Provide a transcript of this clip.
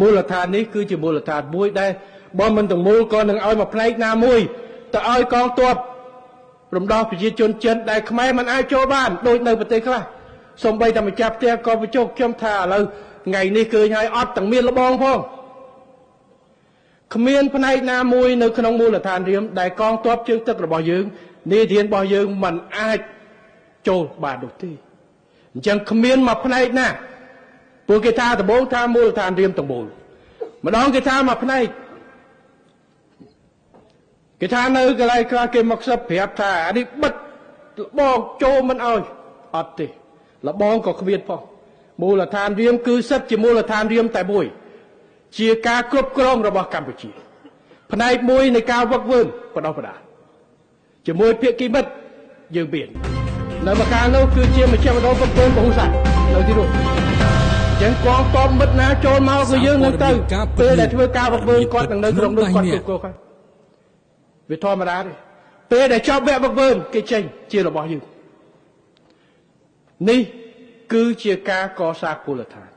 មូលដ្ឋាននេះគឺជាមូលដ្ឋានមួយដែលបើមិនទាំងមូលក៏នឹងឲ្យមកផ្នែកណាមួយទៅឲ្យកងទ័ពរំដោះប្រជាជនចិនដែលខ្មែរមិនអាចចូលបានដូចនៅប្រទេសខ្លះសូម្បីតែម្ចាស់ផ្ទះក៏បញ្ចុះខ្ញុំថាឥឡូវថ្ងៃនេះឃើញហើយអត់ទាំងមានលបងផងគ្មានផ្នែកណាមួយនៅក្នុងមូលដ្ឋានរៀមដែលកងទ័ពជើងទឹករបស់យើងនាធានរបស់យើងមិនអាចចូលបាននោះទេអញ្ចឹងគ្មានមកផ្នែកណាពួកគេថាដំបូងថាមូលដ្ឋានរៀមទាំងមូលម្ដងគេថាមកផ្នែកគេថានៅកន្លែងខ្លះគេមកស្បប្រាប់ថាអានេះបិទលបងចូលមិនអោយអត់ទេលបងក៏គ្មានផងមូលដ្ឋានរៀមគឺសិតជាមូលដ្ឋានរៀមតែមួយជាការគ្រប់គ្រងរបស់កម្ពុជាផ្នែកមួយនៃការវឹកវើបដោះបដាជាមួយភាគីមិត្តយើងមាននៅមកកាលនោះគឺជាមជ្ឈមណ្ឌលវឹកវើពហុសាសន៍នៅទីនោះចឹងកងទ័ពមិត្តណាចូលមកគឺយើងនឹងទៅពេលដែលធ្វើការវឹកវើគាត់នឹងនៅក្នុងនោះគាត់គ្រប់គ្រងវាធម្មតាទេពេលដែលចប់វគ្គវឹកវើគេចេញជារបស់យើងនេះគឺជាការកសាងមូលដ្ឋាន